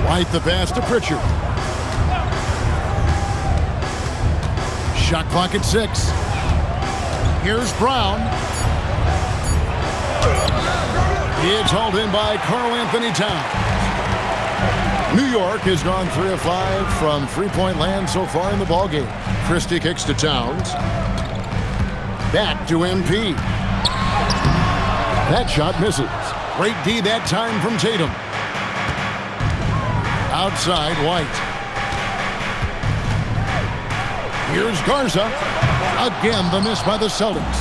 White the pass to Pritchard. Shot clock at 6. Here's Brown. It's hauled in by Karl Anthony Towns. New York has gone 3 of 5 from three-point land so far in the ballgame. Christie kicks to Towns. Back to MP. That shot misses. Great D that time from Tatum. Outside, White. Here's Garza. Again, the miss by the Celtics.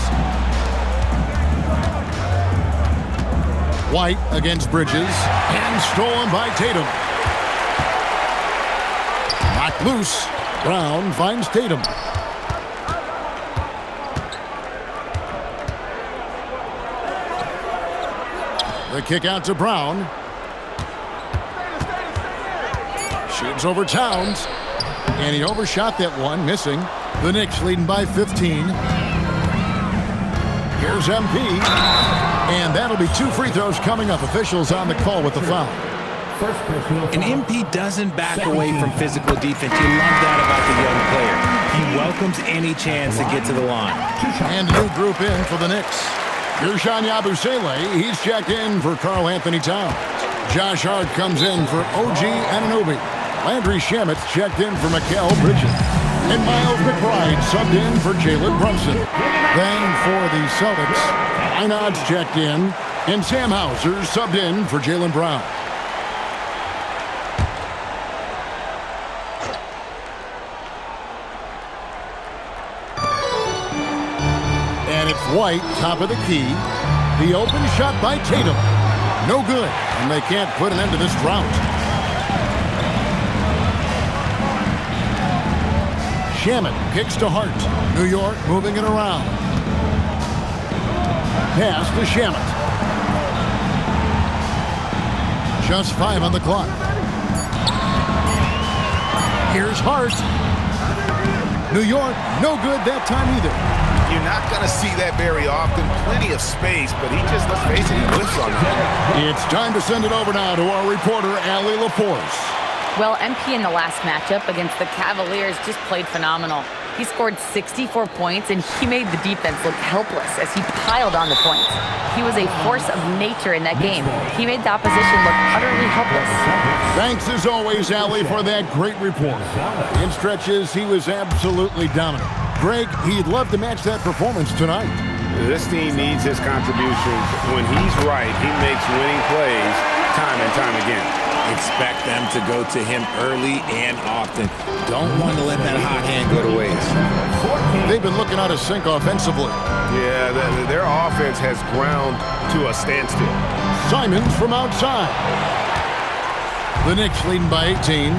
White against Bridges. And stolen by Tatum. Knocked loose. Brown finds Tatum. The kick out to Brown. Shoots over Towns. And he overshot that one, missing. The Knicks leading by 15. Here's MP. And that'll be 2 free throws coming up. Officials on the call with the foul. And MP doesn't back away from physical defense. You love that about the young player. He welcomes any chance to get to the line. And a new group in for the Knicks. Guerschon Yabusele, he's checked in for Karl Anthony Towns. Josh Hart comes in for OG Anunoby. Landry Shamet's checked in for Mikal Bridges. And Miles McBride subbed in for Jalen Brunson. Then for the Celtics, Einad's checked in, and Sam Hauser subbed in for Jaylen Brown. And it's White, top of the key. The open shot by Tatum. No good, and they can't put an end to this drought. Shamet kicks to Hart. New York moving it around. Pass to Shamet. Just 5 on the clock. Here's Hart. New York, no good that time either. You're not going to see that very often. Plenty of space, but he just, let's face it, he whiffs on that. It's time to send it over now to our reporter, Allie LaForce. Well, MP in the last matchup against the Cavaliers just played phenomenal. He scored 64 points, and he made the defense look helpless as he piled on the points. He was a force of nature in that game. He made the opposition look utterly helpless. Thanks, as always, Allie, for that great report. In stretches, he was absolutely dominant. Greg, he'd love to match that performance tonight. This team needs his contributions. When he's right, he makes winning plays time and time again. Expect them to go to him early and often. Don't want to let that hot hand go to waste. They've been looking out of sync offensively. Yeah, their offense has ground to a standstill. Simons from outside. The Knicks leading by 18.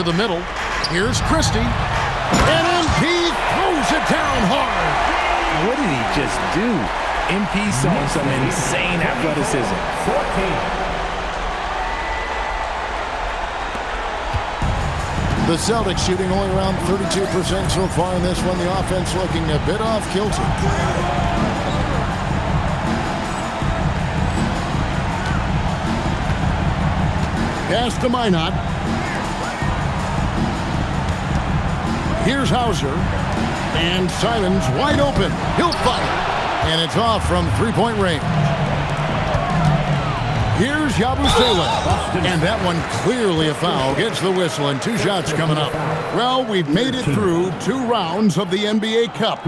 To the middle. Here's Christie. And MP throws it down hard. What did he just do? MP saw some insane athleticism. 14. The Celtics shooting only around 32% so far in this one. The offense looking a bit off kilter. Pass to Minot. Here's Hauser. And Simons wide open. He'll fire. And it's off from three-point range. Here's Yabusele. And that one clearly a foul. Gets the whistle and 2 shots coming up. Well, we've made it through 2 rounds of the NBA Cup.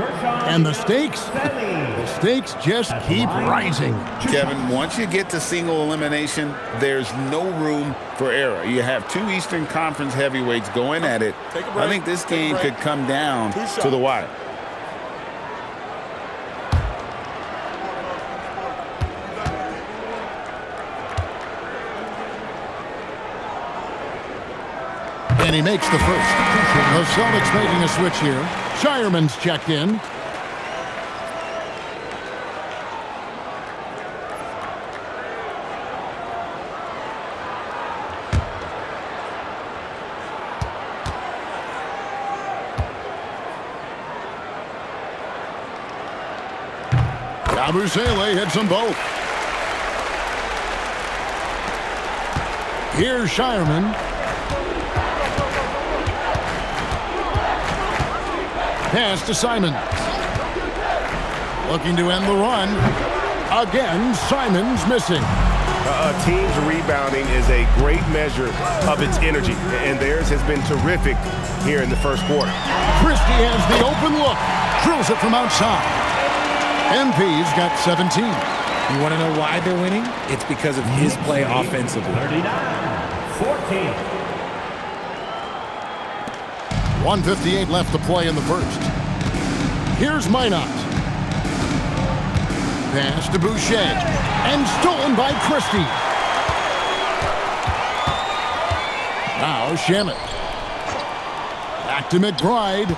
And the stakes just keep rising. Kevin, once you get to single elimination, there's no room for error. You have 2 Eastern Conference heavyweights going at it. I think this game could come down to the wire. And he makes the first. The Celtics making a switch here. Shireman's checked in. Yabusele hits them both. Here's Shireman. Pass to Simons. Looking to end the run. Again, Simons missing. A team's rebounding is a great measure of its energy, and theirs has been terrific here in the first quarter. Christie has the open look. Drills it from outside. MP's got 17. You want to know why they're winning? It's because of his play offensively. 39-14. 1:58 left to play in the first. Here's Minot. Pass to Boucher. And stolen by Christie. Now Shamet. Back to McBride.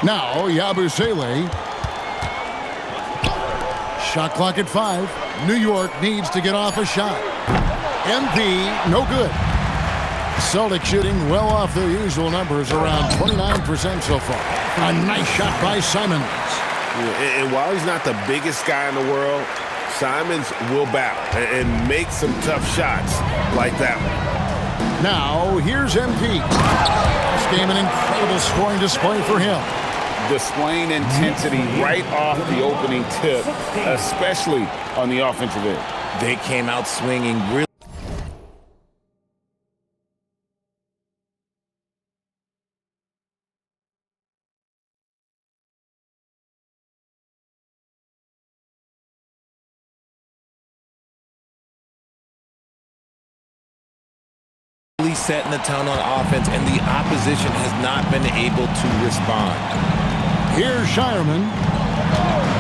Now Yabusele. Shot clock at 5. New York needs to get off a shot. MP, no good. Celtics shooting well off their usual numbers, around 29% so far. A nice shot by Simons. And while he's not the biggest guy in the world, Simons will battle and make some tough shots like that one. Now, here's MP. This game an incredible scoring display for him. Displaying intensity right off the opening tip, especially on the offensive end. They came out swinging really. Setting the tone on offense, and the opposition has not been able to respond. Here's Shireman.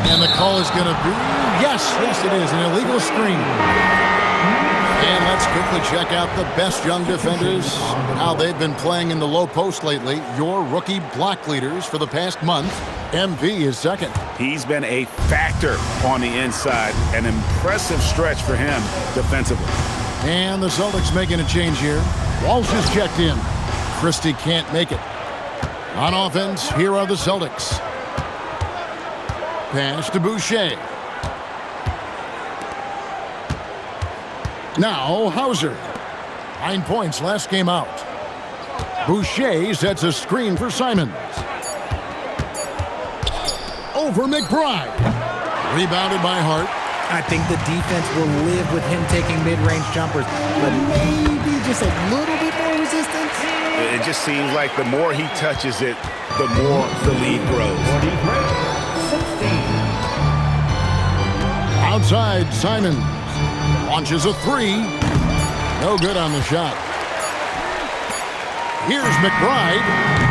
And the call is going to be, yes, it is, an illegal screen. And let's quickly check out the best young defenders, how they've been playing in the low post lately. Your rookie block leaders for the past month. MP is second. He's been a factor on the inside. An impressive stretch for him defensively. And the Celtics making a change here. Walsh is checked in. Christie can't make it. On offense, here are the Celtics. Pass to Boucher. Now Hauser. 9 points last game out. Boucher sets a screen for Simons. Over McBride. Rebounded by Hart. I think the defense will live with him taking mid-range jumpers, but maybe just a little bit more resistance. It just seems like the more he touches it, the more the lead grows. Outside, Simons launches a 3. No good on the shot. Here's McBride,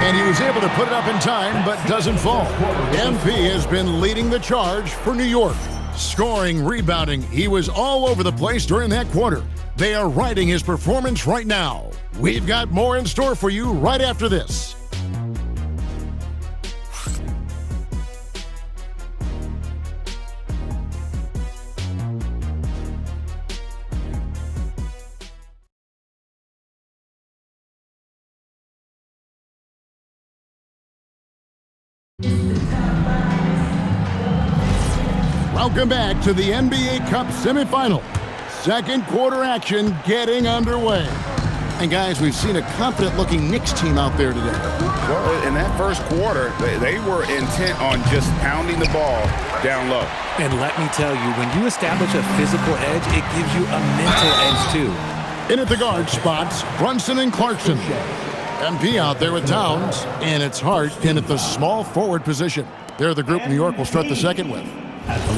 and he was able to put it up in time, but doesn't fall. MP has been leading the charge for New York. Scoring, rebounding, he was all over the place during that quarter. They are riding his performance right now. We've got more in store for you right after this. Welcome back to the NBA Cup semifinal. Second quarter action getting underway. And guys, we've seen a confident-looking Knicks team out there today. Well, in that first quarter, they were intent on just pounding the ball down low. And let me tell you, when you establish a physical edge, it gives you a mental edge too. In at the guard spots, Brunson and Clarkson. MP out there with Towns, and it's Hart in at the small forward position. They're the group New York will start the second with.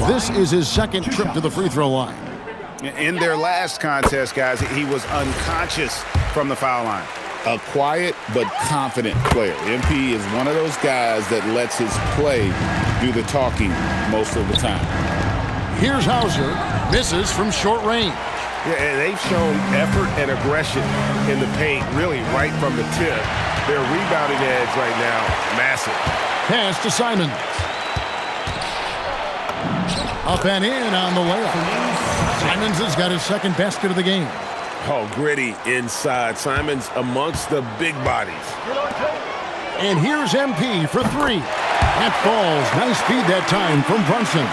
This is his second trip to the free throw line. In their last contest, guys, he was unconscious from the foul line. A quiet but confident player. MP is one of those guys that lets his play do the talking most of the time. Here's Hauser. Misses from short range. Yeah, and they've shown effort and aggression in the paint, really right from the tip. Their rebounding edge right now, massive. Pass to Simons. Up and in on the layup. Simons has got his second basket of the game. Oh, gritty inside. Simons amongst the big bodies. And here's MP for 3. That falls. Nice feed that time from Brunson.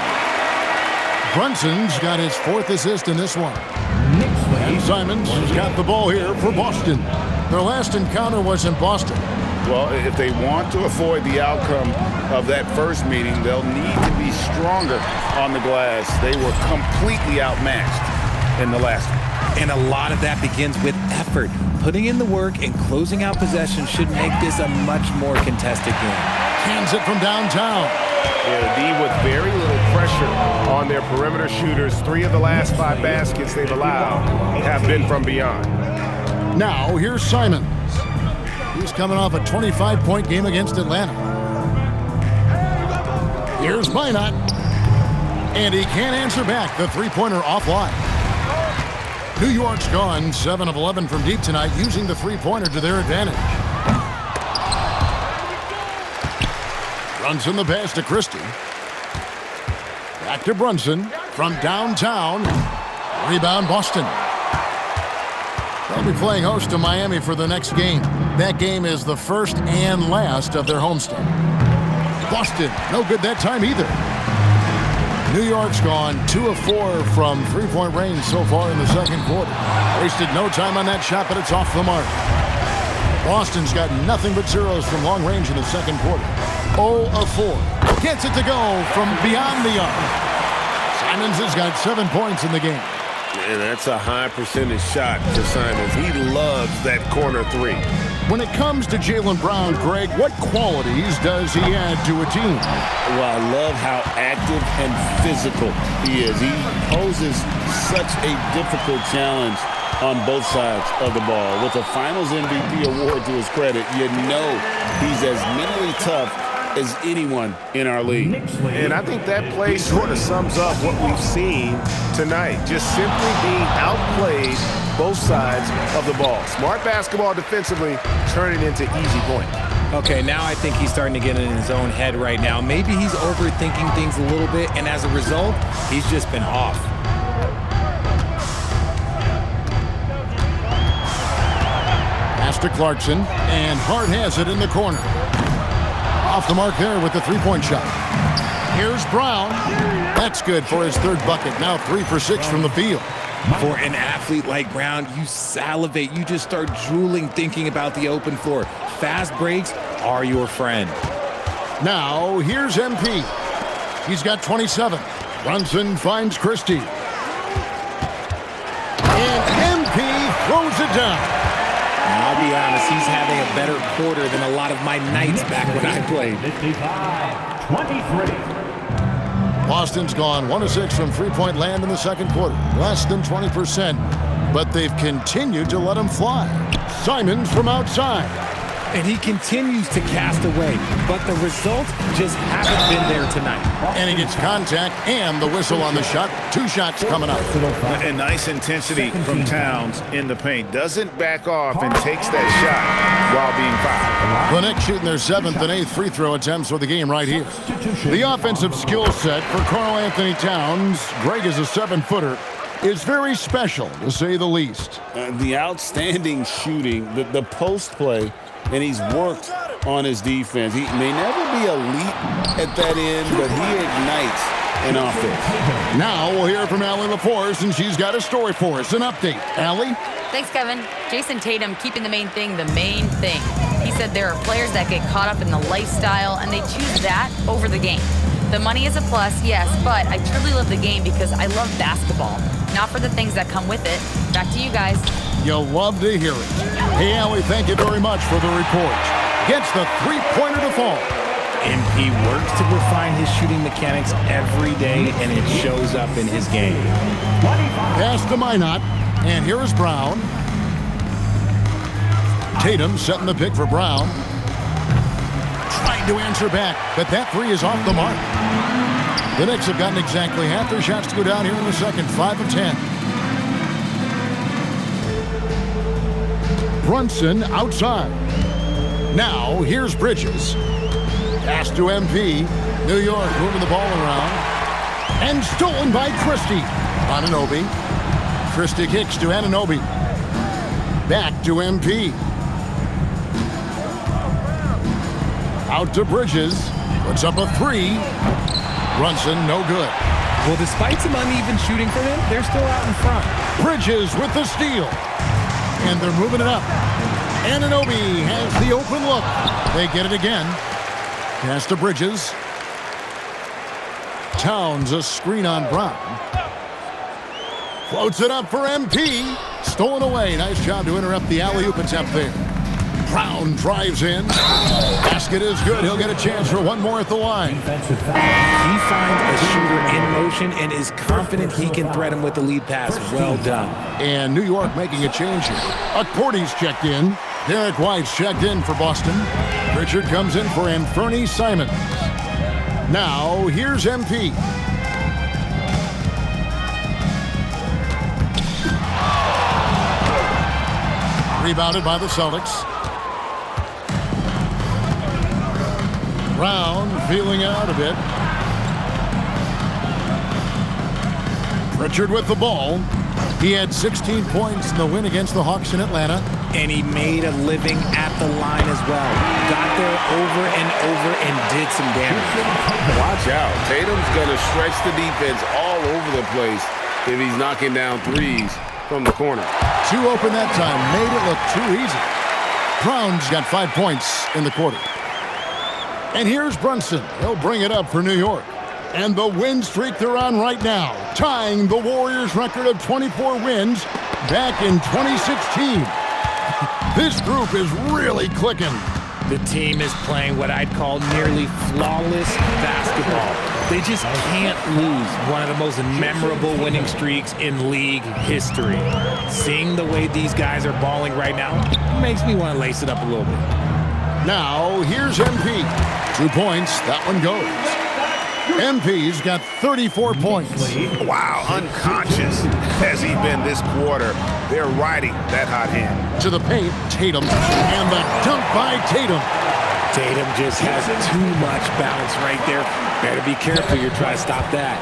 Brunson's got his 4th assist in this one. And Simons has got the ball here for Boston. Their last encounter was in Boston. Well, if they want to avoid the outcome of that first meeting, they'll need to be stronger on the glass. They were completely outmatched in the last one. And a lot of that begins with effort. Putting in the work and closing out possession should make this a much more contested game. Hands it from downtown. Yeah, the D with very little pressure on their perimeter shooters. 3 of the last 5 baskets they've allowed have been from beyond. Now, here's Simons. He's coming off a 25-point game against Atlanta. Here's Minot. And he can't answer back. The three-pointer offline. New York's gone 7 of 11 from deep tonight, using the three-pointer to their advantage. Brunson the pass to Christie. Back to Brunson from downtown. Rebound Boston. They'll be playing host to Miami for the next game. That game is the first and last of their homestand. Boston, no good that time either. New York's gone 2 of 4 from three-point range so far in the second quarter. Wasted no time on that shot, but it's off the mark. Boston's got nothing but zeros from long range in the second quarter. 0 of 4. Gets it to go from beyond the arc. Simons has got 7 points in the game. And that's a high percentage shot for Simons. He loves that corner 3. When it comes to Jaylen Brown, Greg, what qualities does he add to a team? Well, I love how active and physical he is. He poses such a difficult challenge on both sides of the ball. With a Finals MVP award to his credit, you know he's as mentally tough as anyone in our league. And I think that play sort of sums up what we've seen tonight. Just simply being outplayed both sides of the ball. Smart basketball defensively, turning into easy points. Okay, now I think he's starting to get in his own head right now. Maybe he's overthinking things a little bit, and as a result, he's just been off. Pass to Clarkson, and Hart has it in the corner. Off the mark there with the three-point shot. Here's Brown. That's good for his 3rd bucket. Now 3 for 6 from the field. For an athlete like Brown, you salivate. You just start drooling thinking about the open floor. Fast breaks are your friend. Now, here's MP. He's got 27. Brunson finds Christie. And MP throws it down. I'll be honest, he's having a better quarter than a lot of my nights back when I played. 55-23. Boston's gone 1 of 6 from three-point land in the second quarter. Less than 20%, but they've continued to let him fly. Simons from outside. And he continues to cast away, but the results just haven't been there tonight. And he gets contact and the whistle on the shot. 2 shots coming up. And nice intensity from Towns in the paint. Doesn't back off and takes that shot while being fouled. The Knicks shooting their 7th and 8th free throw attempts for the game right here. The offensive skill set for Karl Anthony Towns, Greg is a 7-footer, is very special, to say the least. The outstanding shooting, the post play, and he's worked on his defense. He may never be elite at that end, but he ignites an offense. Now we'll hear from Allie LaForce, and she's got a story for us. An update. Allie? Thanks, Kevin. Jason Tatum keeping the main thing the main thing. He said there are players that get caught up in the lifestyle, and they choose that over the game. The money is a plus, yes, but I truly love the game because I love basketball, not for the things that come with it. Back to you guys. You'll love to hear it. Hey, Allie, thank you very much for the report. Gets the three-pointer to fall. MP works to refine his shooting mechanics every day, and it shows up in his game. Pass to Minot, and here is Brown. Tatum setting the pick for Brown. Trying to answer back, but that 3 is off the mark. The Knicks have gotten exactly half their shots to go down here in the second, 5 of 10. Brunson outside. Now, here's Bridges. Pass to MP. New York moving the ball around. And stolen by Christie. Anunoby. Christie kicks to Anunoby. Back to MP. Out to Bridges. Puts up a 3. Brunson, no good. Well, despite some uneven shooting for them, they're still out in front. Bridges with the steal. And they're moving it up. Anunoby has the open look. They get it again. Pass to Bridges. Towns a screen on Brown. Floats it up for MP. Stolen away. Nice job to interrupt the alley-oop attempt there. Brown drives in. Basket is good. He'll get a chance for one more at the line. He finds a shooter in motion and is confident he can thread him with the lead pass. Well done. And New York making a change here. Akporti's checked in. Derek White's checked in for Boston. Richard comes in for Anthony Simons. Now, here's MP. Rebounded by the Celtics. Brown feeling out a bit. Richard with the ball. He had 16 points in the win against the Hawks in Atlanta. And he made a living at the line as well. Got there over and over and did some damage. Watch out. Tatum's going to stretch the defense all over the place if he's knocking down threes from the corner. Two open that time. Made it look too easy. Brown's got 5 points in the quarter. And here's Brunson. He'll bring it up for New York. And the win streak they're on right now, tying the Warriors' record of 24 wins back in 2016. This group is really clicking. The team is playing what I'd call nearly flawless basketball. They just can't lose one of the most memorable winning streaks in league history. Seeing the way these guys are balling right now makes me want to lace it up a little bit. Now, here's MP. 2 points. That one goes. MP's got 34 points. Wow, unconscious has he been this quarter. They're riding that hot hand. To the paint, Tatum, and the dunk by Tatum. Tatum just has too much bounce right there. Better be careful, you're trying to stop that.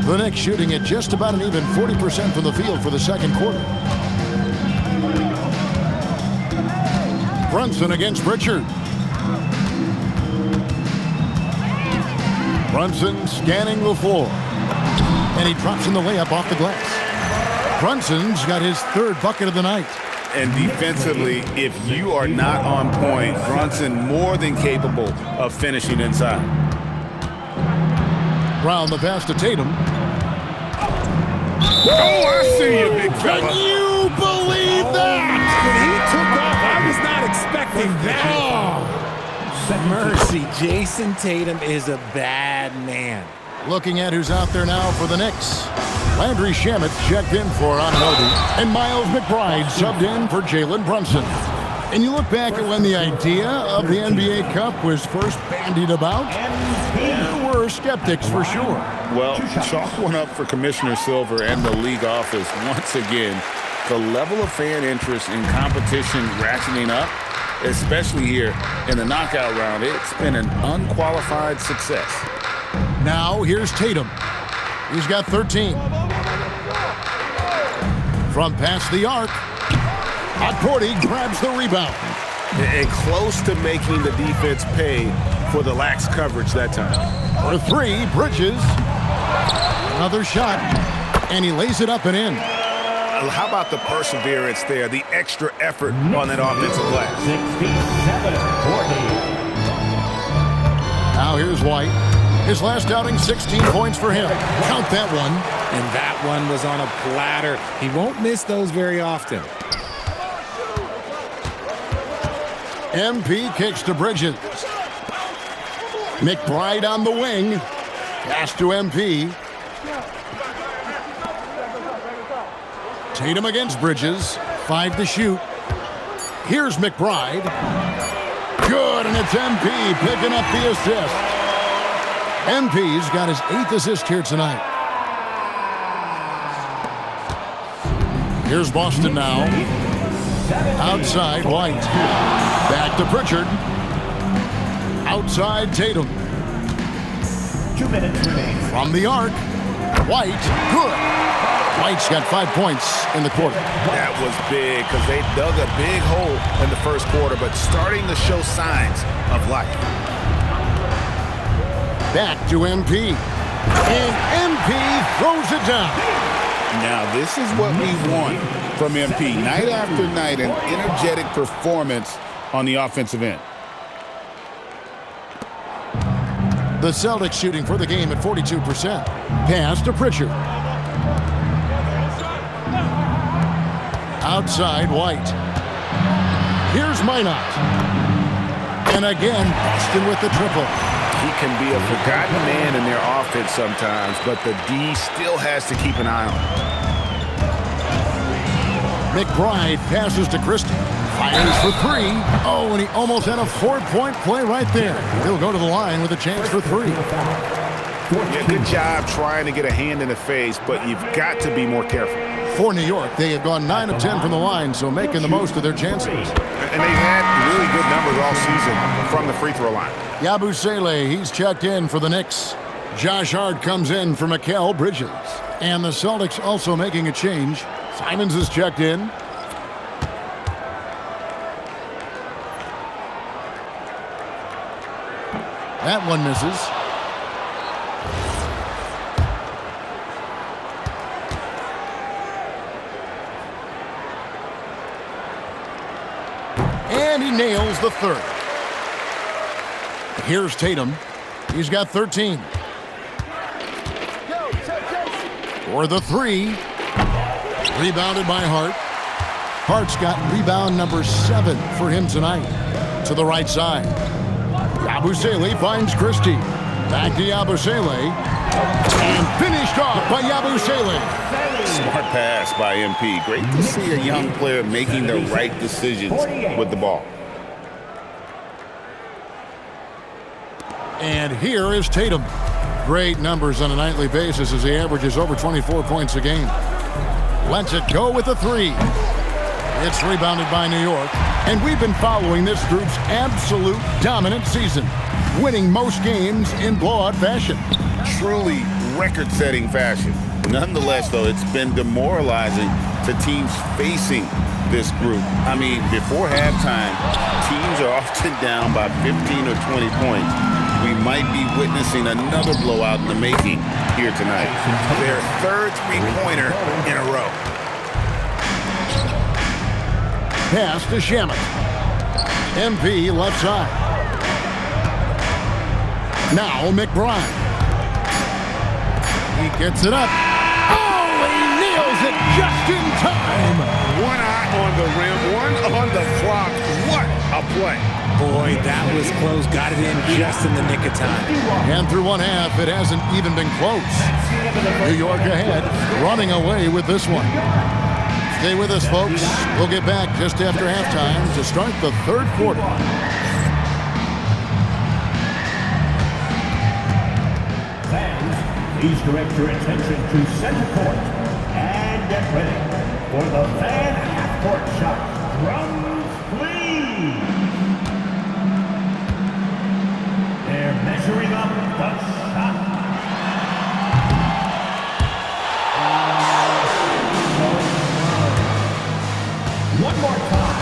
The Knicks shooting at just about an even 40% from the field for the second quarter. Brunson against Richard. Brunson scanning the floor. And he drops in the layup off the glass. Brunson's got his third bucket of the night. And defensively, if you are not on point, Brunson more than capable of finishing inside. Brown the pass to Tatum. Oh, I see you, big fella. Can you believe that? When he took off, I was not expecting that. Mercy, Jason Tatum is a bad man. Looking at who's out there now for the Knicks. Landry Shamet's checked in for Anunoby, and Miles McBride subbed in for Jalen Brunson. And you look back at when the idea of the NBA Cup was first bandied about, there were skeptics for sure. Well, chalk one up for Commissioner Silver and the league office once again. The level of fan interest in competition ratcheting up, especially here in the knockout round, it's been an unqualified success. Now here's Tatum. He's got 13. From past the arc, Akporti grabs the rebound. And close to making the defense pay for the lax coverage that time. For three, Bridges. Another shot, and he lays it up and in. How about the perseverance there, the extra effort on that offensive glass? 67-40. Now here's White. His last outing, 16 points for him. Count that one. And that one was on a platter. He won't miss those very often. MP kicks to Bridges. McBride on the wing. Pass to MP. Tatum against Bridges. 5 to shoot. Here's McBride. Good, and it's MP picking up the assist. MP's got his 8th assist here tonight. Here's Boston now. Outside, White. Back to Pritchard. Outside, Tatum. 2 minutes remaining. From the arc, White, good. White's got 5 points in the quarter. That was big because they dug a big hole in the first quarter, but starting to show signs of life. Back to MP. And MP throws it down. Now, this is what we want from MP. Night after night, an energetic performance on the offensive end. The Celtics shooting for the game at 42%. Pass to Pritchard. Outside, White. Here's Minot. And again, Boston with the triple. He can be a forgotten man in their offense sometimes, but the D still has to keep an eye on him. McBride passes to Christie. Fires for 3. Oh, and he almost had a 4-point play right there. He'll go to the line with a chance for 3. Yeah, good job trying to get a hand in the face, but you've got to be more careful. For New York, they have gone 9 of 10 from the line, so making the most of their chances. And they've had really good numbers all season from the free throw line. Yabusele, he's checked in for the Knicks. Josh Hart comes in for Mikal Bridges. And the Celtics also making a change. Simons is checked in. That one misses. And he nails the third. Here's Tatum. He's got 13. For the 3. Rebounded by Hart. Hart's got rebound number 7 for him tonight. To the right side. Yabusele finds Christie. Back to Yabusele. And finished off by Yabusele. Smart pass by MP. Great to see a young player making the right decisions with the ball. And here is Tatum. Great numbers on a nightly basis as he averages over 24 points a game. Lets it go with a 3. It's rebounded by New York. And we've been following this group's absolute dominant season, winning most games in blowout fashion. Truly record-setting fashion. Nonetheless, though, it's been demoralizing to teams facing this group. I mean, before halftime, teams are often down by 15 or 20 points. We might be witnessing another blowout in the making here tonight. Their third three-pointer in a row. Pass to Shamet. MP left side. Now McBride. He gets it up. Oh, he nails it just in time. One eye on the rim, one on the clock. What a play. Boy, that was close. Got it in just in the nick of time. And through one half, it hasn't even been close. New York ahead, running away with this one. Stay with us, folks. We'll get back just after halftime to start the third quarter. Fans, please direct your attention to center court and get ready for the fan half-court shot. Drums, please. They're measuring up the shot. One more time,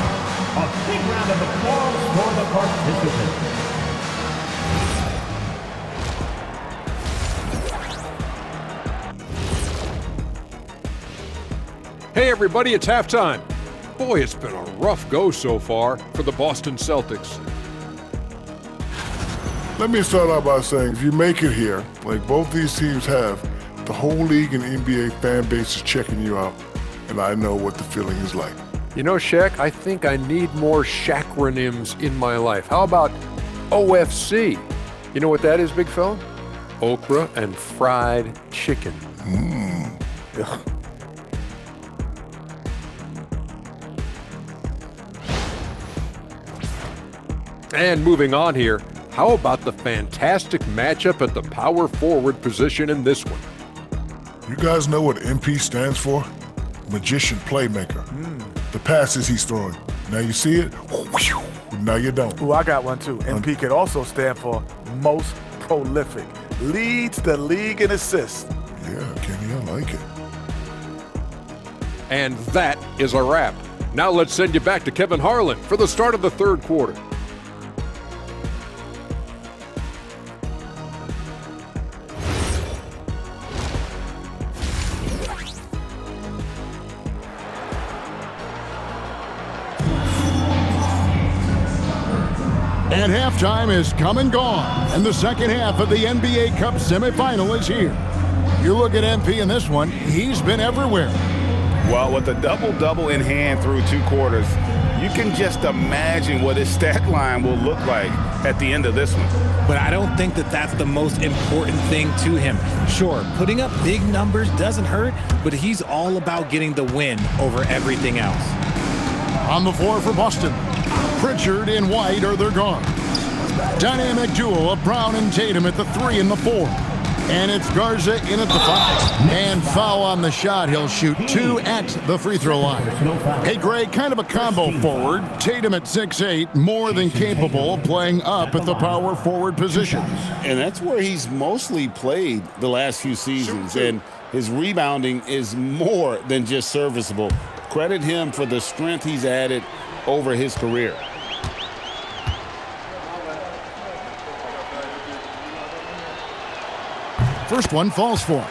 a big round of applause for the participants. Hey everybody, it's halftime. Boy, it's been a rough go so far for the Boston Celtics. Let me start out by saying, if you make it here, like both these teams have, the whole league and NBA fan base is checking you out, and I know what the feeling is like. You know, Shaq, I think I need more Shaqronyms in my life. How about OFC? You know what that is, big fella? Okra and fried chicken. And moving on here, how about the fantastic matchup at the power forward position in this one? You guys know what MP stands for? Magician playmaker. The passes he's throwing. Now you see it, now you don't. Ooh, I got one too. MP can also stand for most prolific. Leads the league in assists. Yeah, Kenny, I like it. And that is a wrap. Now let's send you back to Kevin Harlan for the start of the third quarter. And halftime is come and gone, and the second half of the NBA Cup semifinal is here. You look at MP in this one, he's been everywhere. Well, with a double-double in hand through 2 quarters, you can just imagine what his stat line will look like at the end of this one. But I don't think that that's the most important thing to him. Sure, putting up big numbers doesn't hurt, but he's all about getting the win over everything else. On the floor for Boston, Pritchard and White are their guards. Dynamic duo of Brown and Tatum at the 3 and the 4. And it's Garza in at the 5. And foul on the shot. He'll shoot 2 at the free throw line. Hey, Greg, kind of a combo forward. Tatum at 6'8", more than capable of playing up at the power forward position. And that's where he's mostly played the last few seasons. And his rebounding is more than just serviceable. Credit him for the strength he's added over his career. First one falls for him.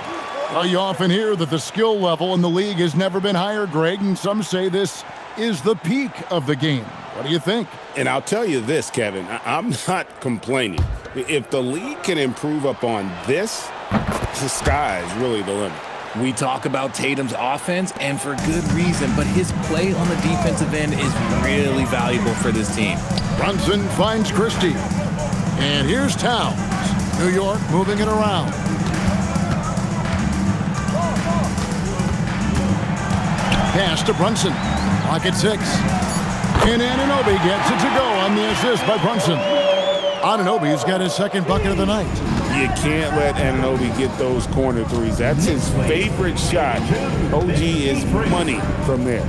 Well, you often hear that the skill level in the league has never been higher, Greg, and some say this is the peak of the game. What do you think? And I'll tell you this, Kevin, I'm not complaining. If the league can improve upon this, the sky's really the limit. We talk about Tatum's offense, and for good reason, but his play on the defensive end is really valuable for this team. Brunson finds Christie. And here's Towns. New York moving it around. Pass to Brunson. Clock at 6. And Anunoby gets it to go on the assist by Brunson. Anunoby's got his second bucket of the night. You can't let Anunoby get those corner threes. That's his favorite shot. OG is money from there.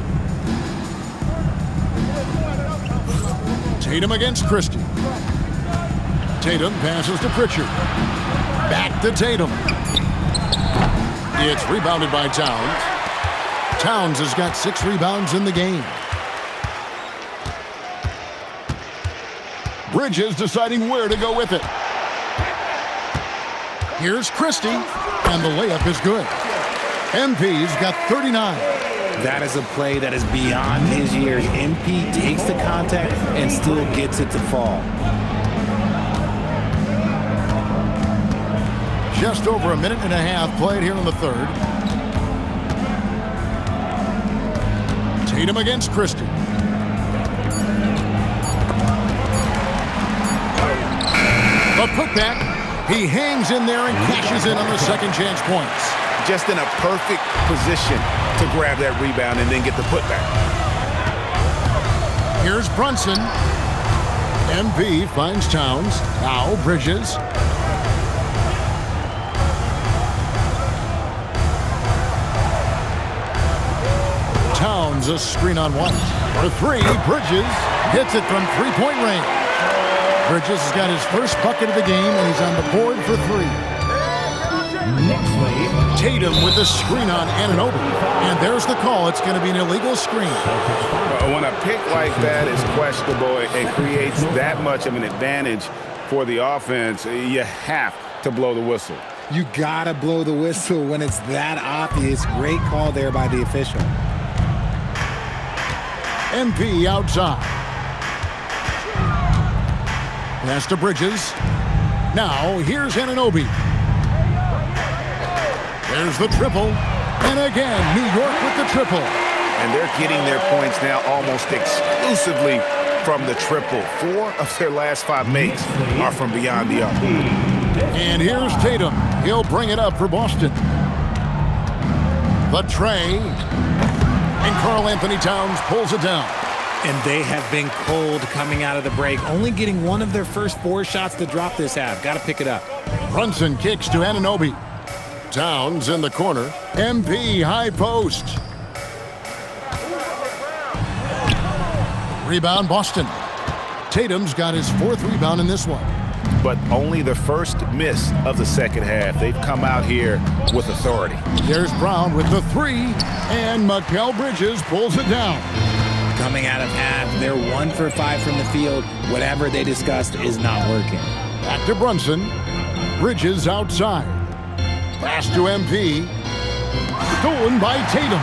Tatum against Christie. Tatum passes to Pritchard. Back to Tatum. It's rebounded by Towns. Towns has got 6 rebounds in the game. Bridges deciding where to go with it. Here's Christie, and the layup is good. MP's got 39. That is a play that is beyond his years. MP takes the contact and still gets it to fall. Just over a minute and a half played here in the third. Tatum against Christie. The putback. He hangs in there and cashes in on the second chance points. Just in a perfect position to grab that rebound and then get the putback. Here's Brunson. MP finds Towns. Now Bridges. Towns a screen on White. For 3, Bridges hits it from 3-point range. Bridges has got his first bucket of the game, and he's on the board for 3. Tatum with the screen on Anunoby. And there's the call. It's going to be an illegal screen. When a pick like that is questionable and creates that much of an advantage for the offense, you have to blow the whistle. You got to blow the whistle when it's that obvious. Great call there by the official. MP outside. Pass to Bridges. Now, here's Anunoby. There's the triple. And again, New York with the triple. And they're getting their points now almost exclusively from the triple. 4 of their last 5 makes are from beyond the arc. And here's Tatum. He'll bring it up for Boston. The tray. And Karl Anthony Towns pulls it down. And they have been cold coming out of the break, only getting 1 of their first 4 shots to drop this half. Got to pick it up. Brunson kicks to Anunoby. Towns in the corner. MP high post. Rebound Boston. Tatum's got his 4th rebound in this one. but only the first miss of the second half. They've come out here with authority. There's Brown with the three, and Mikal Bridges pulls it down. Coming out of half, they're 1 for 5 from the field. Whatever they discussed is not working. Back to Brunson. Bridges outside. Pass to MP. Stolen by Tatum.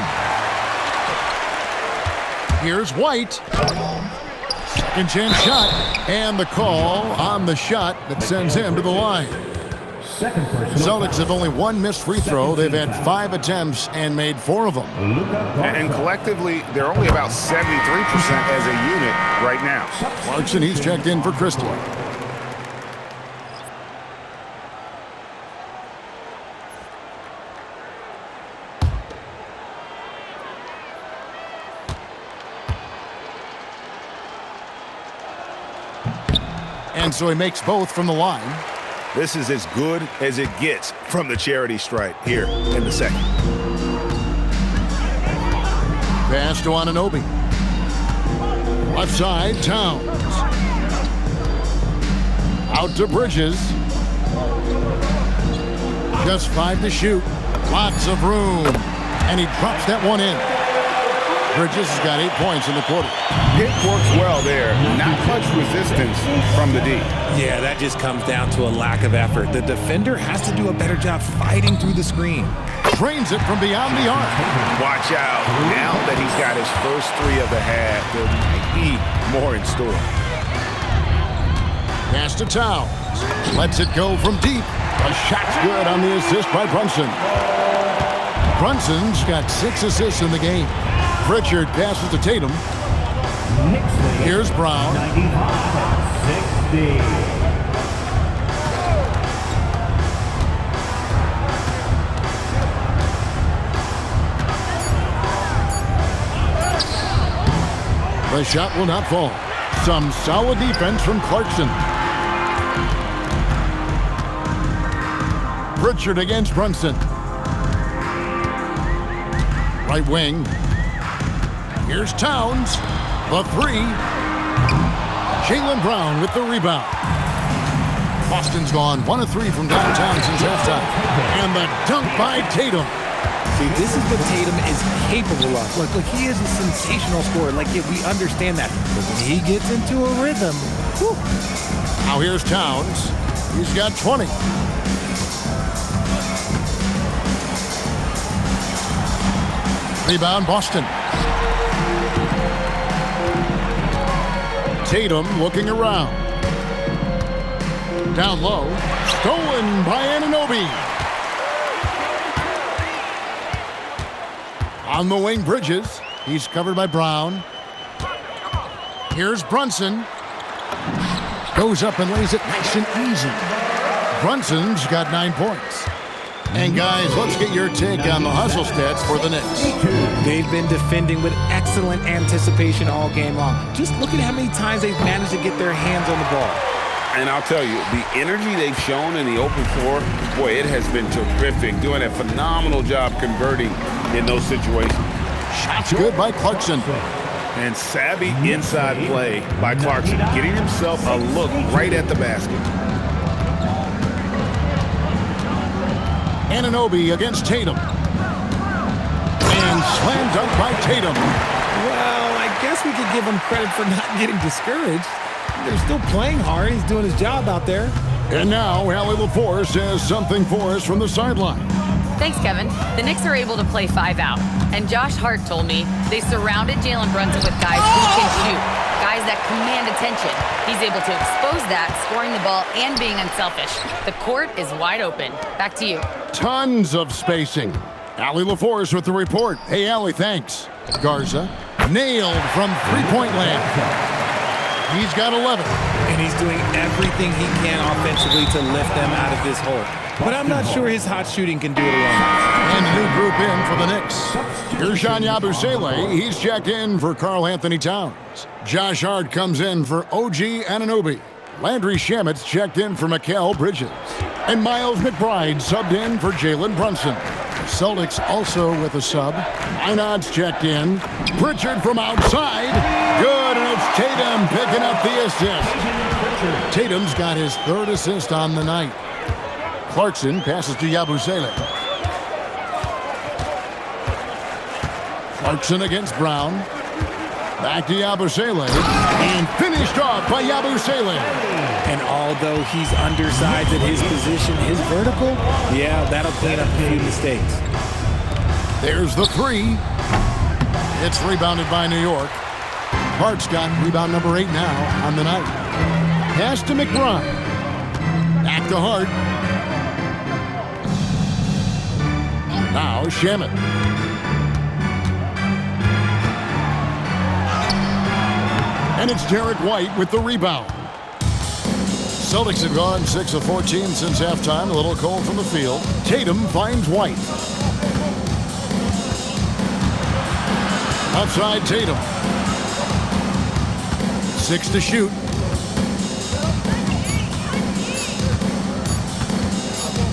Here's White. Second chance shot. And the call on the shot that sends him to the line. Celtics have only one missed free throw. They've had 5 attempts and made 4 of them. And collectively, they're only about 73% as a unit right now. Clarkson, he's checked in for Christie. And so he makes both from the line. This is as good as it gets from the charity stripe here in the second. Pass to Anunoby. Left side, Towns. Out to Bridges. Just 5 to shoot. Lots of room. And he drops that one in. Bridges has got 8 points in the quarter. It works well there. Not much resistance from the D. Yeah, that just comes down to a lack of effort. The defender has to do a better job fighting through the screen. Trains it from beyond the arc. Watch out. Now that he's got his first 3 of the half, there might be more in store. Pass to Towns. Lets it go from deep. A shot's good on the assist by Brunson. Brunson's got 6 assists in the game. Pritchard passes to Tatum. Here's Brown. 95-60. The shot will not fall. Some solid defense from Clarkson. Pritchard against Brunson. Right wing. Here's Towns. The 3. Jaylen Brown with the rebound. Boston's gone 1 of 3 from downtown since halftime. And the dunk by Tatum. See, this is what Tatum is capable of. Look, he is a sensational scorer. Like, yeah, we understand that. But when he gets into a rhythm, whew. Now here's Towns. He's got 20. Rebound, Boston. Tatum looking around. Down low. Stolen by Anunoby. On the wing, Bridges. He's covered by Brown. Here's Brunson. Goes up and lays it nice and easy. Brunson's got 9 points. And guys, let's get your take on the hustle stats for the Knicks. They've been defending with excellent anticipation all game long. Just look at how many times they've managed to get their hands on the ball. And I'll tell you, the energy they've shown in the open floor, boy, it has been terrific. Doing a phenomenal job converting in those situations. Shots good by Clarkson. And savvy inside play by Clarkson, getting himself a look right at the basket. Anunoby against Tatum. And slam dunk by Tatum. Well, I guess we could give him credit for not getting discouraged. They're still playing hard. He's doing his job out there. And now, Allie LaForce has something for us from the sideline. Thanks, Kevin. The Knicks are able to play 5 out. And Josh Hart told me they surrounded Jaylen Brunson with guys who can shoot, guys that command attention. He's able to expose that, scoring the ball and being unselfish. The court is wide open. Back to you. Tons of spacing. Allie LaForce with the report. Hey, Allie, thanks. Garza nailed from three-point land. He's got 11. And he's doing everything he can offensively to lift them out of this hole. But I'm not sure his hot shooting can do it alone. And the new group in for the Knicks. Here's Yabusele. He's checked in for Karl Anthony Towns. Josh Hart comes in for OG Anunoby. Landry Shamet's checked in for Mikal Bridges. And Miles McBride subbed in for Jaylen Brunson. The Celtics also with a sub. Einod's checked in. Pritchard from outside. Good, and it's Tatum picking up the assist. Tatum's got his 3rd assist on the night. Clarkson passes to Yabusele. Clarkson against Brown. Back to Yabusele. And finished off by Yabusele. And although he's undersized at his position, his vertical, yeah, that'll clean up a few mistakes. There's the 3. It's rebounded by New York. Hart's got rebound number 8 now on the night. Pass to McBride. Back to Hart. Now Shamet. And it's Derek White with the rebound. Celtics have gone 6 of 14 since halftime. A little cold from the field. Tatum finds White. Outside Tatum. 6 to shoot.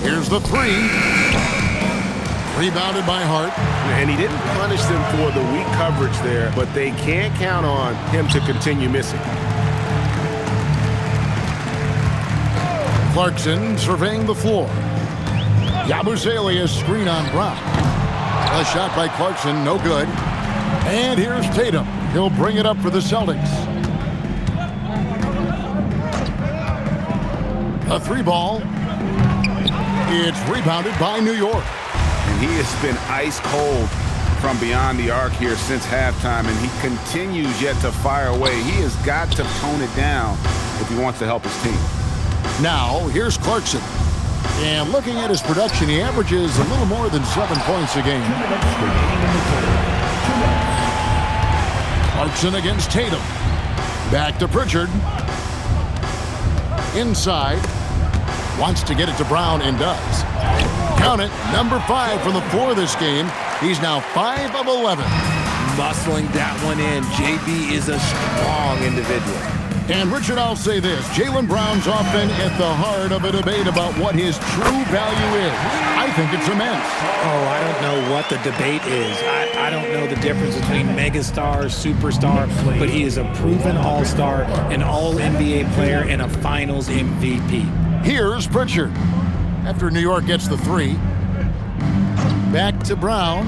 Here's the 3. Rebounded by Hart. And he didn't punish them for the weak coverage there, but they can't count on him to continue missing. Clarkson surveying the floor. Yabusele is screen on Brown. A shot by Clarkson, no good. And here's Tatum. He'll bring it up for the Celtics. A 3 ball. It's rebounded by New York. And he has been ice cold from beyond the arc here since halftime, and he continues yet to fire away. He has got to tone it down if he wants to help his team. Now, here's Clarkson. And looking at his production, he averages a little more than 7 points a game. Brunson against Tatum. Back to Pritchard. Inside. Wants to get it to Brown and does. Count it, number 5 from the floor this game. He's now 5 of 11. Muscling that one in. JB is a strong individual. And Richard, I'll say this. Jaylen Brown's often at the heart of a debate about what his true value is. I think it's immense. Oh, I don't know what the debate is. I don't know the difference between megastar, superstar, but he is a proven all-star, an all-NBA player, and a finals MVP. Here's Pritchard. After New York gets the 3. Back to Brown.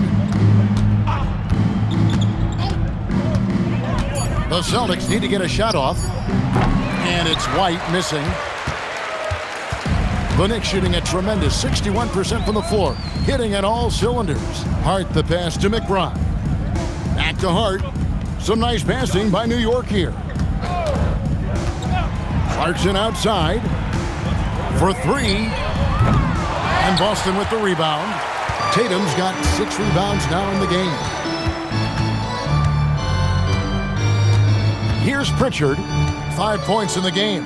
The Celtics need to get a shot off. And it's White missing. The Knicks shooting a tremendous 61% from the floor, hitting at all cylinders. Hart the pass to McBride. Back to Hart. Some nice passing by New York here. Clarkson outside for 3. And Boston with the rebound. Tatum's got 6 rebounds now in the game. Here's Pritchard. 5 points in the game.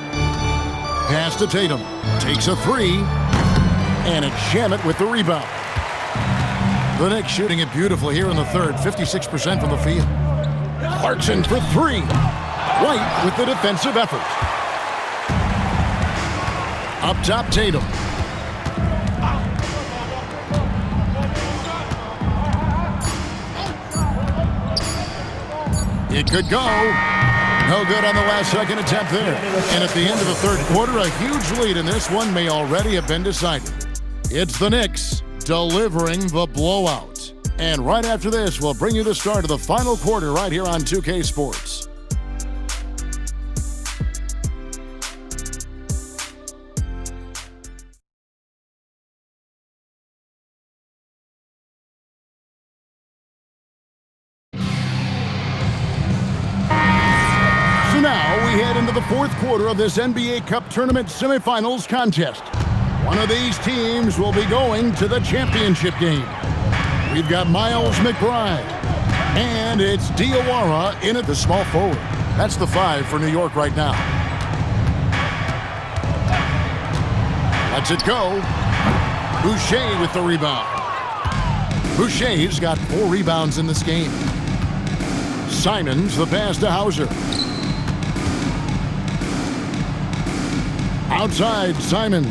Pass to Tatum. Takes a 3. And it's Shamet with the rebound. The Knicks shooting it beautifully here in the 3rd. 56% from the field. Clarkson for 3. White with the defensive effort. Up top, Tatum. It could go. No good on the last second attempt there. And at the end of the 3rd quarter, a huge lead in this one may already have been decided. It's the Knicks delivering the blowout. And right after this, we'll bring you the start of the final quarter right here on 2K Sports. The 4th quarter of this NBA Cup Tournament semifinals contest. One of these teams will be going to the championship game. We've got Miles McBride, and it's Diawara in at the small forward. That's the 5 for New York right now. Lets it go. Boucher with the rebound. Boucher's got 4 rebounds in this game. Simons the pass to Hauser. Outside, Simon.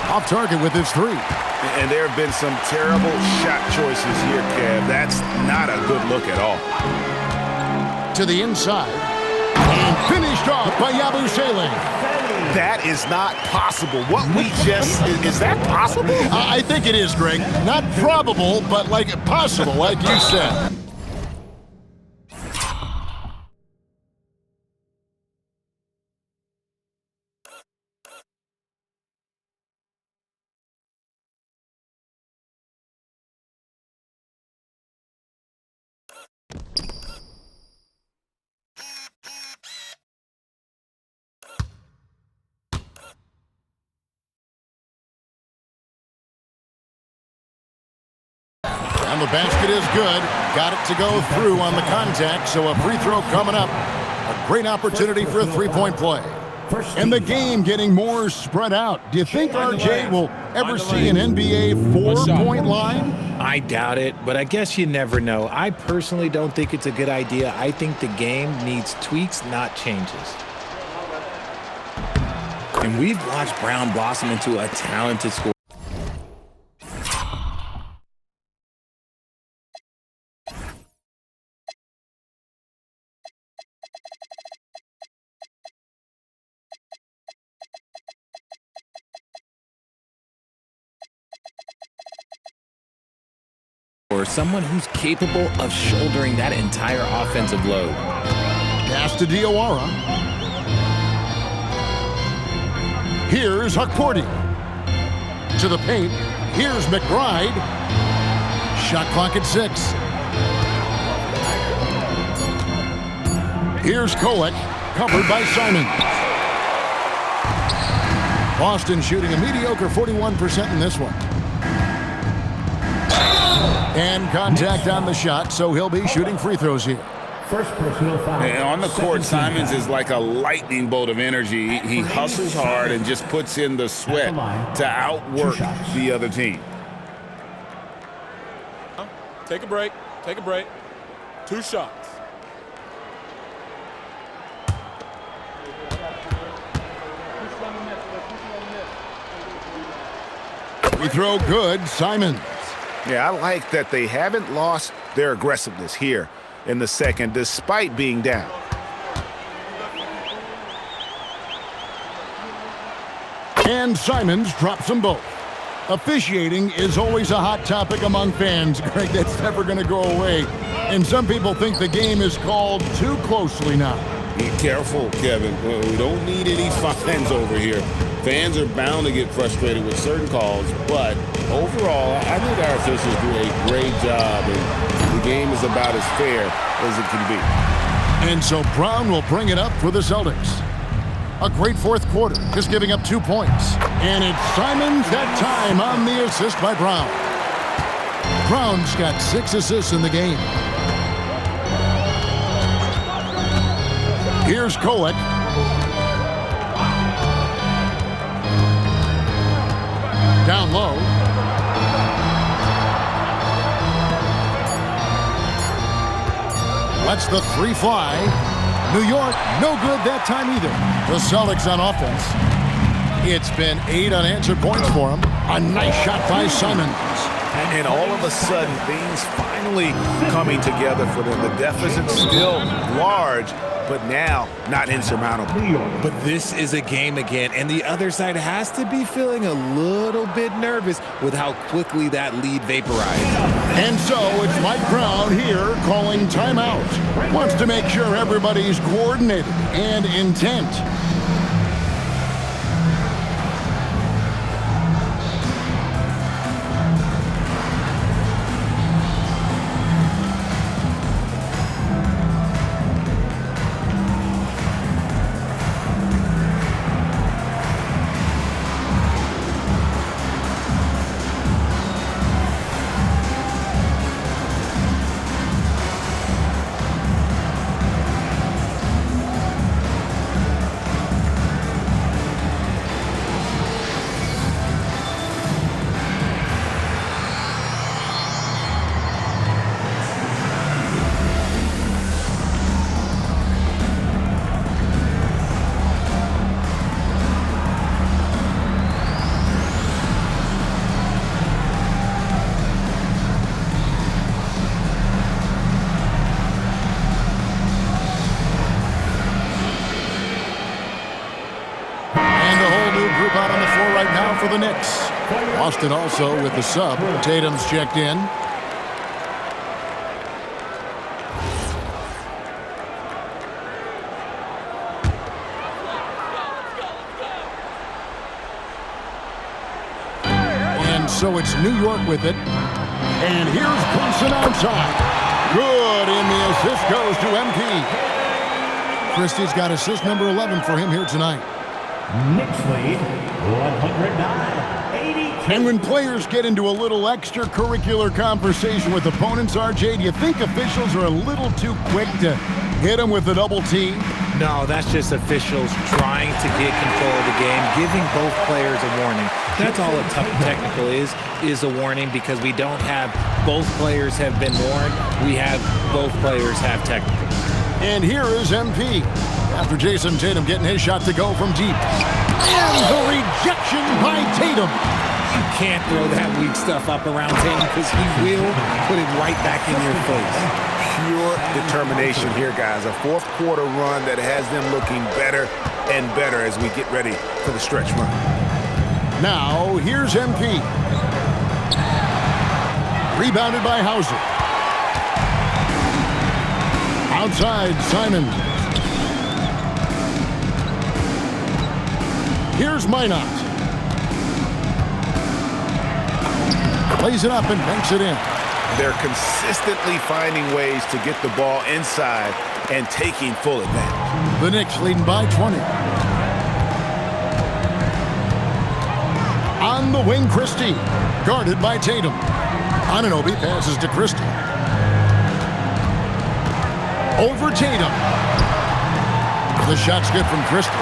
Off target with his 3. And there have been some terrible shot choices here, Kev. That's not a good look at all. To the inside. And finished off by Yabusele. That is not possible. What we just, is that possible? I think it is, Greg. Not probable, but like possible, like you said. And the basket is good. Got it to go through on the contact, so a free throw coming up. A great opportunity for a three-point play. And the game getting more spread out. Do you think RJ will ever see an NBA four-point line? I doubt it, but I guess you never know. I personally don't think it's a good idea. I think the game needs tweaks, not changes. And we've watched Brown blossom into a talented scorer. Or someone who's capable of shouldering that entire offensive load. Pass to Diawara. Here's Hukporti. To the paint. Here's McBride. Shot clock at 6. Here's Kolek. Covered by Simon. Boston shooting a mediocre 41% in this one. And contact on the shot, so he'll be shooting free throws here. First personal foul. And on the court, Simons is like a lightning bolt of energy. He hustles hard and just puts in the sweat to outwork the other team. Take a break. Take a break. 2 shots. Free throw good, Simons. Yeah, I like that they haven't lost their aggressiveness here in the second, despite being down. And Simons drops them both. Officiating is always a hot topic among fans, Greg. That's never going to go away. And some people think the game is called too closely now. Be careful, Kevin. We don't need any fines over here. Fans are bound to get frustrated with certain calls, but overall, I think our officials do a great job, and the game is about as fair as it can be. And so Brown will bring it up for the Celtics. A great fourth quarter, just giving up 2 points. And it's Simons that time on the assist by Brown. Brown's got 6 assists in the game. Here's Kolek. Down low. Lets the 3 fly. New York, no good that time either. The Celtics on offense. It's been 8 unanswered points for them. A nice shot by Simons. And all of a sudden, things finally coming together for them. The deficit still large, but now not insurmountable. But this is a game again, and the other side has to be feeling a little bit nervous with how quickly that lead vaporized. And so it's Mike Brown here calling timeout. Wants to make sure everybody's coordinated and intent. group out on the floor right now for the Knicks. Boston also with the sub. Tatum's checked in. And so it's New York with it. And here's Brunson outside. Good, and the assist goes to MP. Christie's got assist number 11 for him here tonight. Knicks lead 109-82. And when players get into a little extracurricular conversation with opponents, RJ, do you think officials are a little too quick to hit them with a double team? No, that's just officials trying to get control of the game, giving both players a warning. That's all a tough technical is a warning, because we don't have both players have been warned. We have both players have technical. And here is MP. After Jason Tatum getting his shot to go from deep. And the rejection by Tatum. You can't throw that weak stuff up around Tatum, because he will put it right back in your face. Pure determination here, guys. A fourth quarter run that has them looking better and better as we get ready for the stretch run. Now, here's MP. Rebounded by Hauser. Outside, Simon. Here's Minot. Plays it up and banks it in. They're consistently finding ways to get the ball inside and taking full advantage. The Knicks leading by 20. On the wing, Christie. Guarded by Tatum. Anunoby passes to Christie. Over Tatum. The shot's good from Christie.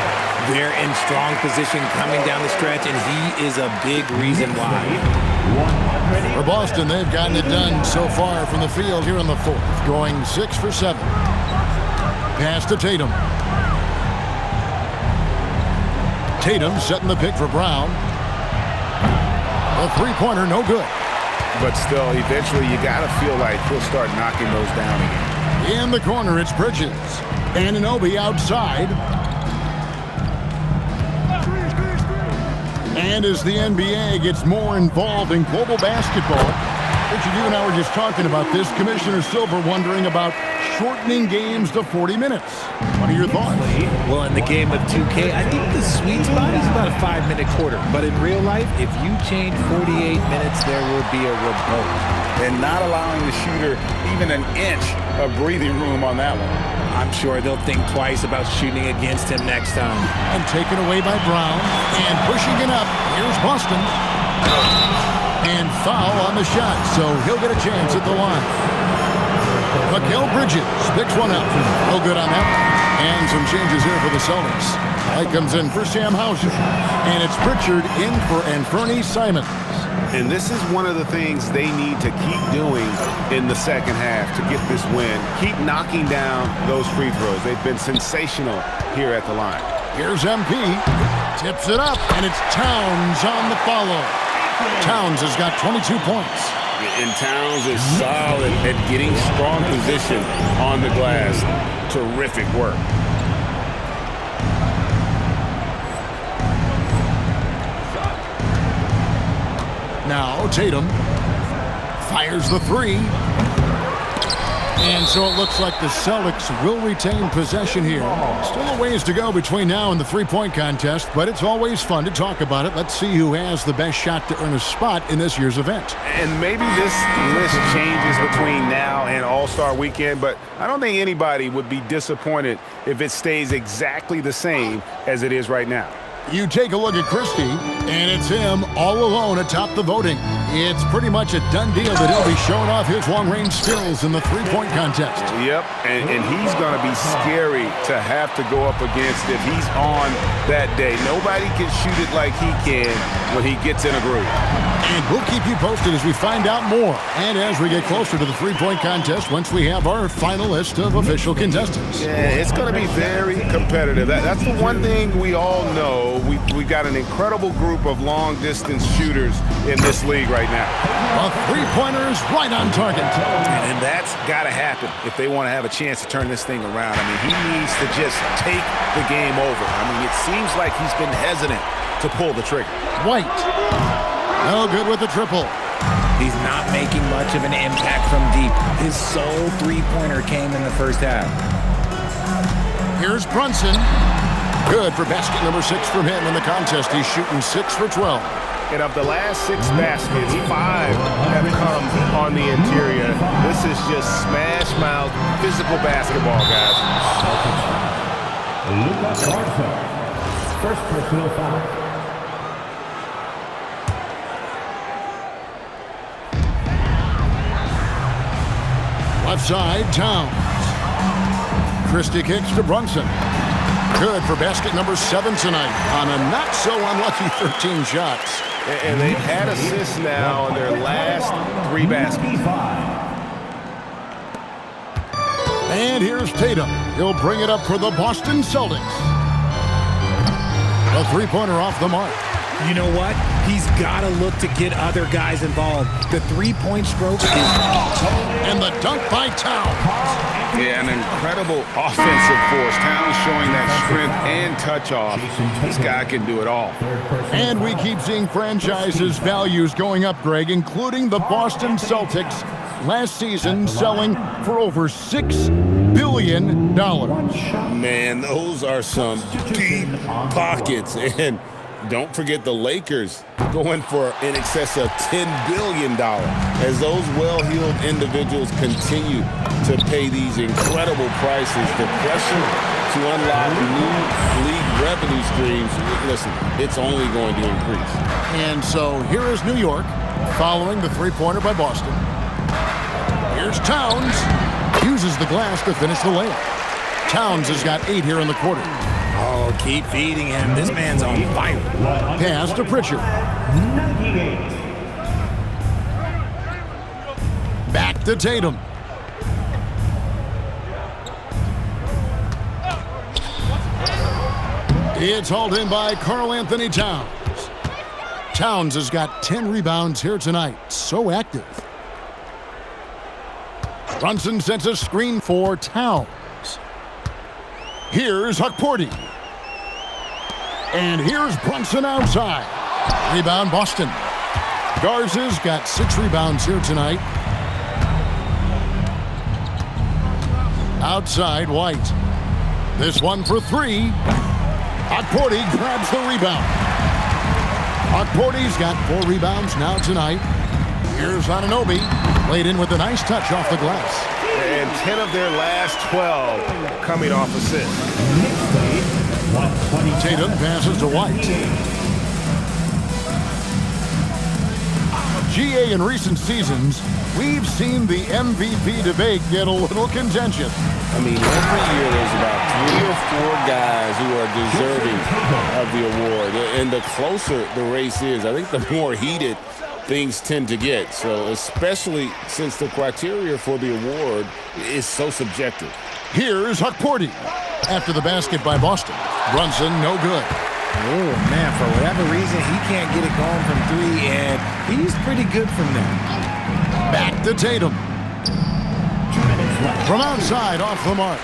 They're in strong position coming down the stretch, and he is a big reason why. For Boston, they've gotten it done so far from the field here in the fourth, going 6 for 7. Pass to Tatum. Tatum setting the pick for Brown. A three-pointer, no good. But still, eventually you got to feel like he'll start knocking those down again. In the corner, it's Bridges. Anunoby outside. And as the NBA gets more involved in global basketball, Richard, you and I were just talking about this. Commissioner Silver wondering about shortening games to 40 minutes. What are your thoughts? Well, in the game of 2K, I think the sweet spot is about a 5-minute quarter. But in real life, if you change 48 minutes, there will be a revolt. And not allowing the shooter even an inch of breathing room on that one. I'm sure they'll think twice about shooting against him next time. And taken away by Brown. And pushing it up. Here's Boston. And foul on the shot, so he'll get a chance at the line. Mikal Bridges picks one up. No good on that. And some changes here for the Celtics. Light comes in for Sam Hauser. And it's Pritchard in for Anfernee Simons. And this is one of the things they need to keep doing in the second half to get this win. Keep knocking down those free throws. They've been sensational here at the line. Here's MP. Tips it up, and it's Towns on the follow. Towns has got 22 points. And Towns is solid at getting strong position on the glass. Terrific work. Now Tatum fires the three. And so it looks like the Celtics will retain possession here. Still a ways to go between now and the three-point contest, but it's always fun to talk about it. Let's see who has the best shot to earn a spot in this year's event. And maybe this list changes between now and All-Star Weekend, but I don't think anybody would be disappointed if it stays exactly the same as it is right now. You take a look at Christie, and it's him all alone atop the voting. It's pretty much a done deal that he'll be showing off his long-range skills in the three-point contest. Yep, and he's going to be scary to have to go up against if he's on that day. Nobody can shoot it like he can when he gets in a groove. And we'll keep you posted as we find out more. And as we get closer to the three-point contest, once we have our final list of official contestants. Yeah, it's going to be very competitive. That's the one thing we all know. We've got an incredible group of long-distance shooters in this league right now. A three-pointer is right on target. And that's got to happen if they want to have a chance to turn this thing around. I mean, he needs to just take the game over. I mean, it seems like he's been hesitant to pull the trigger. White. No good with the triple. He's not making much of an impact from deep. His sole three-pointer came in the first half. Here's Brunson. Good for basket number 6 from him in the contest. He's shooting 6 for 12. And of the last 6 baskets, 5 have come on the interior. This is just smash-mouth physical basketball, guys. Brunson, first personal foul. Left side, Towns. Christie kicks to Brunson. Good for basket number 7 tonight on a not-so-unlucky 13 shots. And they've had assists now on their last 3 baskets. And here's Tatum. He'll bring it up for the Boston Celtics. The three-pointer off the mark. You know what? He's got to look to get other guys involved. The three-point stroke is... And the dunk by Towns. Yeah, an incredible offensive force. Towns showing that strength and touch off. This guy can do it all. And we keep seeing franchises' values going up, Greg, including the Boston Celtics last season selling for over $6 billion. Man, those are some deep pockets. And don't forget the Lakers going for in excess of $10 billion as those well-heeled individuals continue to pay these incredible prices. The pressure to unlock new league revenue streams, listen, it's only going to increase. And so here is New York following the three-pointer by Boston. Here's Towns. Uses the glass to finish the layup. Towns has got 8 here in the quarter. Oh, keep feeding him. This man's on fire. Pass to Pritchard. 98. Back to Tatum. It's hauled in by Karl Anthony Towns. Towns has got 10 rebounds here tonight. So active. Brunson sets a screen for Towns. Here's Hukporti. And here's Brunson outside. Rebound Boston. Garza's got 6 rebounds here tonight. Outside White. This one for 3. Hukporti grabs the rebound. Hukporti's got 4 rebounds now tonight. Here's Anunoby. Played in with a nice touch off the glass. And 10 of their last 12 coming off assists. Tatum passes to White. GA in recent seasons, we've seen the MVP debate get a little contentious. I mean, every year there's about 3 or 4 guys who are deserving of the award. And the closer the race is, I think the more heated things tend to get. So especially since the criteria for the award is so subjective. Here's Hukporti. After the basket by Boston. Brunson, no good. Oh, man, for whatever reason, he can't get it going from 3, and he's pretty good from there. Back to Tatum. From outside, off the mark.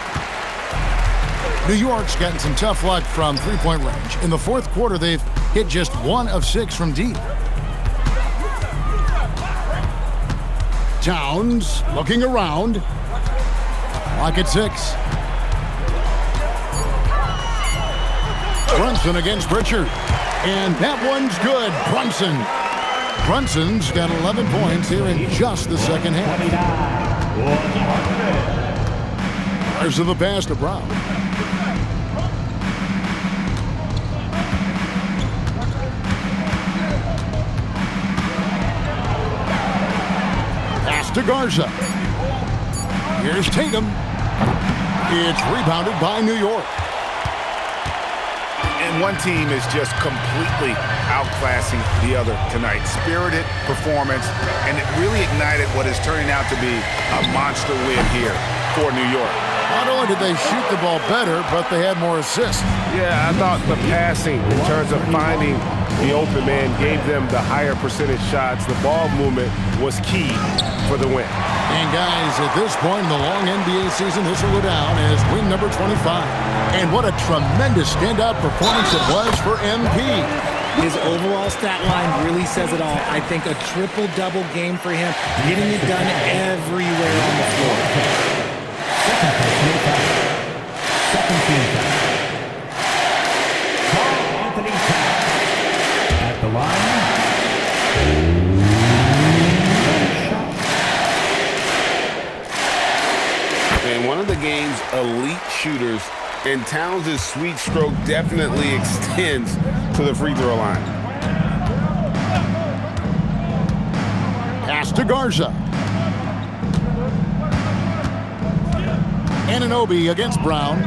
New York's gotten some tough luck from three-point range. In the fourth quarter, they've hit just 1 of 6 from deep. Towns looking around. Clock at 6. Brunson against Pritchard. And that one's good. Brunson's got 11 points here in just the second half. There's the pass to Brown. Pass to Garza. Here's Tatum. It's rebounded by New York. And one team is just completely outclassing the other tonight. Spirited performance, and it really ignited what is turning out to be a monster win here for New York. Not only did they shoot the ball better, but they had more assists. Yeah, I thought the passing in terms of finding the open man gave them the higher percentage shots. The ball movement was key for the win. And guys, at this point in the long NBA season, this will go down as win number 25. And what a tremendous standout performance it was for MP. His overall stat line really says it all. I think a triple-double game for him, getting it done everywhere on the floor. Second team foul. Carl Anthony Towns at the line. And one of the game's elite shooters, and Towns' sweet stroke definitely extends to the free throw line. Pass to Garza. Anunoby against Brown.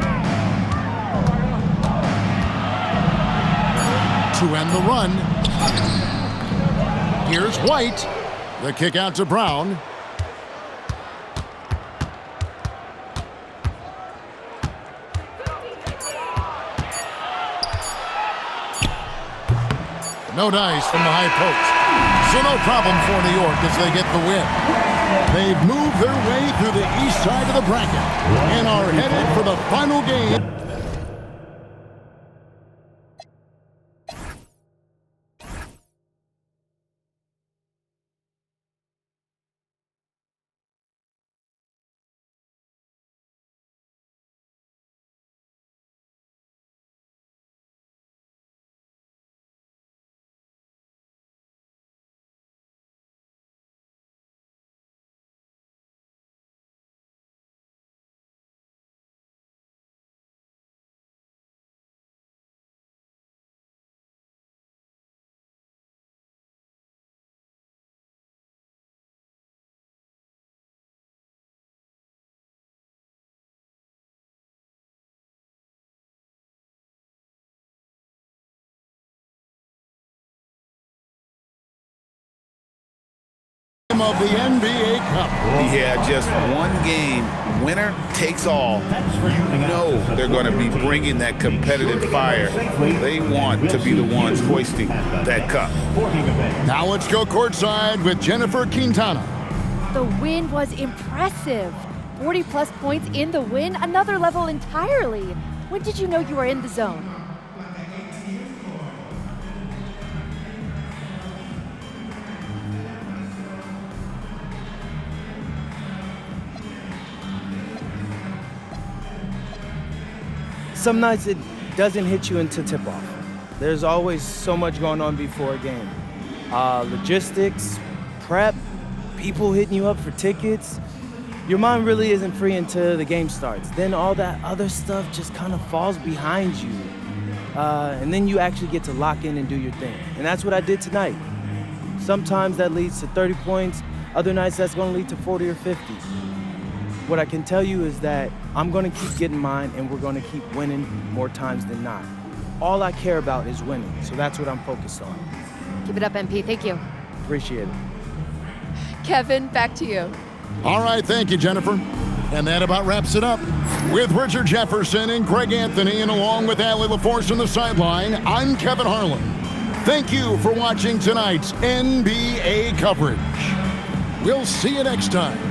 To end the run. Here's White. The kick out to Brown. No dice from the high post. So no problem for New York as they get the win. They've moved their way through the east side of the bracket and are headed for the final game. Of the NBA Cup. Yeah, just one game, winner takes all. You know they're going to be bringing that competitive fire. They want to be the ones hoisting that cup. Now let's go courtside with Jennifer Quintana. The win was impressive. 40-plus points in the win, another level entirely. When did you know you were in the zone? Some nights it doesn't hit you until tip-off. There's always so much going on before a game. Logistics, prep, people hitting you up for tickets. Your mind really isn't free until the game starts. Then all that other stuff just kind of falls behind you. And then you actually get to lock in and do your thing. And that's what I did tonight. Sometimes that leads to 30 points. Other nights that's going to lead to 40 or 50. What I can tell you is that I'm going to keep getting mine, and we're going to keep winning more times than not. All I care about is winning, so that's what I'm focused on. Keep it up, MP. Thank you. Appreciate it. Kevin, back to you. All right, thank you, Jennifer. And that about wraps it up. With Richard Jefferson and Greg Anthony, and along with Allie LaForce on the sideline, I'm Kevin Harlan. Thank you for watching tonight's NBA coverage. We'll see you next time.